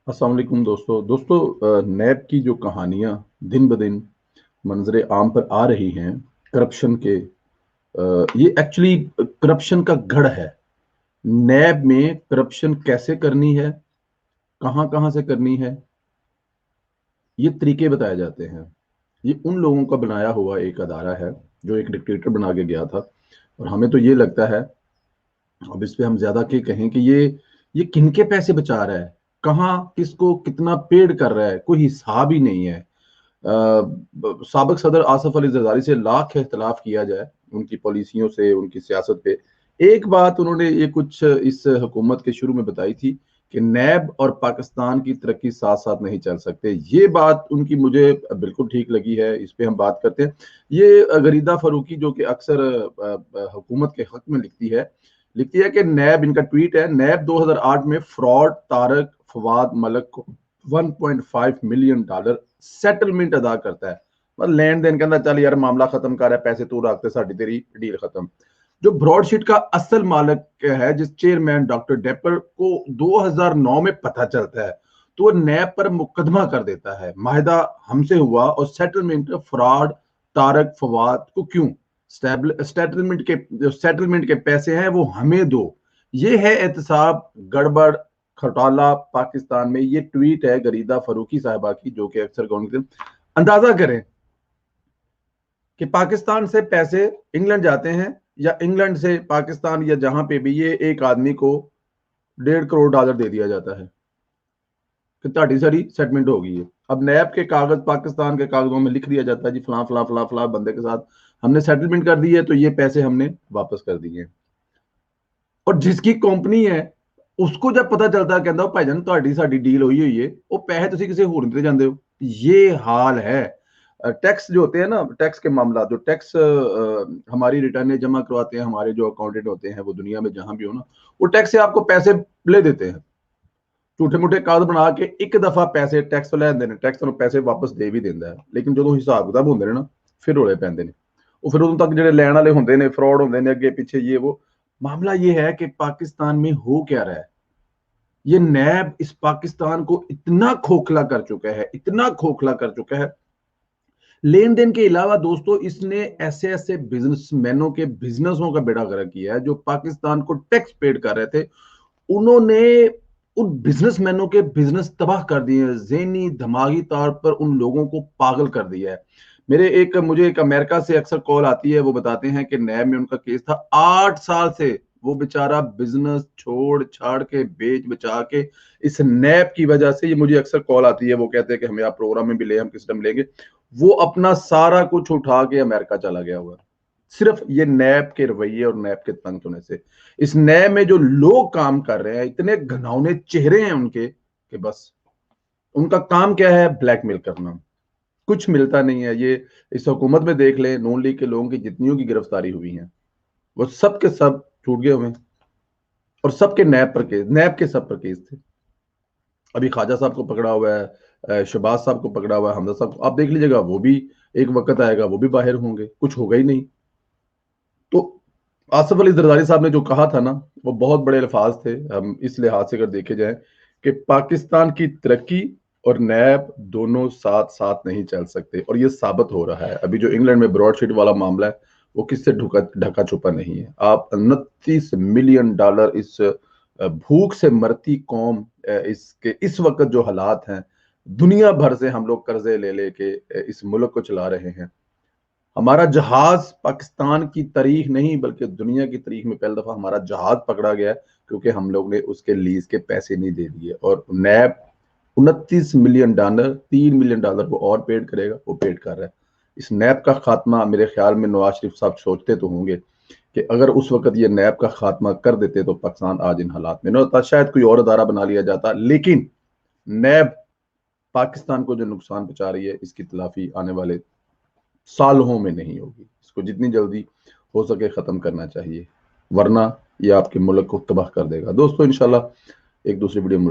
अस्सलाम वालेकुम दोस्तों नैब की जो कहानियां दिन ब दिन मंजरे आम पर आ रही हैं करप्शन के, ये एक्चुअली करप्शन का गढ़ है। नैब में करप्शन कैसे करनी है, कहां कहां से करनी है, ये तरीके बताए जाते हैं। ये उन लोगों का बनाया हुआ एक अदारा है जो एक डिक्टेटर बना के गया था। और हमें तो ये लगता है, अब इस पे हम ज्यादा क्या कहें कि ये किनके पैसे बचा रहा है, कहाँ किसको कितना पेड कर रहा है, कोई हिसाब ही नहीं है। साबिक सदर आसफ अली जरदारी से लाख इख्तलाफ किया जाए उनकी पॉलिसियों से, उनकी सियासत पे, एक बात उन्होंने ये कुछ इस हुकूमत के शुरू में बताई थी कि नैब और पाकिस्तान की तरक्की साथ साथ नहीं चल सकते। ये बात उनकी मुझे बिल्कुल ठीक लगी है, इस पे हम बात करते हैं। ये गरीदा फरूकी जो कि अक्सर हुकूमत के हक में लिखती है कि नैब, इनका ट्वीट है, नैब 2008 में फ्रॉड तारक फवाद मलक को 1.5 मिलियन डॉलर सेटलमेंट अदा करता है। मतलब लेन देन कहता चल यार मामला खत्म कर रहा है, पैसे तू रखते, साड़ी तेरी डील खत्म। जो ब्रॉडशीट का असल मालिक है, जिस चेयरमैन डॉक्टर डेपर को 2009 में पता चलता है, तो वो नैब पर मुकदमा कर देता है। माहिदा हमसे हुआ और सेटलमेंट फ्रॉड तारक फवाद को क्यों, सेटलमेंट के पैसे हैं वो हमें दो। ये है एहतसाब गड़बड़ खटाला पाकिस्तान में। ये ट्वीट है गरीदा फरूकी साहिबा की, जो कि अक्सर कौन, अंदाजा करें कि पाकिस्तान से पैसे इंग्लैंड जाते हैं या इंग्लैंड से पाकिस्तान या जहां पे भी, ये एक आदमी को 1.5 करोड़ डॉलर दे दिया जाता है कि ताड़ी सारी सेटलमेंट हो गई है। अब नैब के कागज पाकिस्तान के कागजों में लिख दिया जाता है जी फलां फलां फलां फलां बंदे के साथ हमने सेटलमेंट कर दी है, तो ये पैसे हमने वापस कर दिए। और जिसकी कंपनी है उसको जब पता चलता है, कहता भाईजान ਤੁਹਾਡੀ ਸਾਡੀ डील हुई है, वो पैसे तुसी किसी होर ਨੂੰ ਜਾਂਦੇ हो। ये हाल है। टैक्स जो होते हैं ना, टैक्स के मामला, जो टैक्स हमारी रिटर्न जमा करवाते हैं, हमारे जो अकाउंटेंट होते हैं वो दुनिया में जहां भी हो ना, वो टैक्स से आपको पैसे ले देते हैं। झूठे मूठे कागज बना के एक दफा पैसे टैक्स लैंदे ने, टैक्स ਤੁਹਾਨੂੰ ਪੈਸੇ ਵਾਪਸ ਦੇ ਵੀ ਦਿੰਦਾ ਹੈ। ਲੇਕਿਨ ਜਦੋਂ ਹਿਸਾਬ ਕਿਤਾਬ ਹੁੰਦੇ ਨੇ ਨਾ, ਫਿਰ ਰੋਲੇ ਪੈਂਦੇ ਨੇ। ਉਹ ਫਿਰ ਉਦੋਂ तक ਜਿਹੜੇ ਲੈਣ ਵਾਲੇ ਹੁੰਦੇ ਨੇ, फ्रॉड ਹੁੰਦੇ ने अगे पीछे ये वो। मामला ये है कि पाकिस्तान में हो क्या रहा है। ये नैब इस पाकिस्तान को इतना खोखला कर चुका है, इतना खोखला कर चुका है। लेन देन के अलावा दोस्तों, इसने ऐसे ऐसे बिजनेसमैनों के बिजनेसों का बेड़ा गर्क किया है जो पाकिस्तान को टैक्स पेड कर रहे थे। उन्होंने उन बिजनेसमैनों के बिजनेस तबाह कर दिए, ज़हनी दिमागी तौर पर उन लोगों को पागल कर दिया है। मुझे एक अमेरिका से अक्सर कॉल आती है, वो बताते हैं कि नैब में उनका केस था 8 साल से। वो बेचारा बिजनेस छोड़ छाड़ के बेच बचा के इस नैब की वजह से, ये मुझे अक्सर कॉल आती है, वो कहते हैं कि हमें आप प्रोग्राम में भी ले, हम किस टाइम लेंगे। वो अपना सारा कुछ उठा के अमेरिका चला गया हुआ, सिर्फ ये नैब के रवैये और नैब के तंग होने से। इस नैब में जो लोग काम कर रहे हैं, इतने घिनौने चेहरे हैं उनके कि बस उनका काम क्या है, ब्लैकमेल करना। कुछ मिलता नहीं है। ये इस हुकूमत में देख लें, नून लीग के लोगों की जितनियों की गिरफ्तारी हुई है, वो सब के सब छूट गए हुए हैं। और सबके नैब के सब पर केस थे। अभी ख्वाजा साहब को पकड़ा हुआ है, शहबाज साहब को पकड़ा हुआ है, हमजा साहब को आप देख लीजिएगा, वो भी एक वक्त आएगा वो भी बाहर होंगे। कुछ होगा ही नहीं। तो आसफ अली जरदारी साहब ने जो कहा था ना, वो बहुत बड़े अल्फाज थे। हम इस लिहाज से अगर देखे जाए कि पाकिस्तान की तरक्की और नैब दोनों साथ साथ नहीं चल सकते, और ये साबित हो रहा है। अभी जो इंग्लैंड में ब्रॉडशीट वाला मामला है, वो किससे ढका छुपा नहीं है। आप 29 मिलियन डॉलर इस भूख से मरती कौम, इसके इस वक्त जो हालात हैं, दुनिया भर से हम लोग कर्जे ले लेके इस मुल्क को चला रहे हैं। हमारा जहाज पाकिस्तान की तारीख नहीं बल्कि दुनिया की तारीख में पहली दफा हमारा जहाज पकड़ा गया है, क्योंकि हम लोग ने उसके लीज के पैसे नहीं दे दिए। और नैब 29 मिलियन डॉलर, 3 मिलियन डॉलर वो और पेड करेगा, वो पेड कर रहा है। इस नैब का खात्मा मेरे ख्याल में नवाज शरीफ साहब सोचते तो होंगे कि अगर उस वक्त ये नैब का खात्मा कर देते तो पाकिस्तान आज इन हालात में न होता, शायद कोई और अदारा बना लिया जाता। लेकिन नैब पाकिस्तान को जो नुकसान पहुंचा रही है, इसकी तलाफी आने वाले सालों में नहीं होगी। इसको जितनी जल्दी हो सके खत्म करना चाहिए, वरना ये आपके मुल्क को तबाह कर देगा। दोस्तों इंशाल्लाह एक दूसरी वीडियो में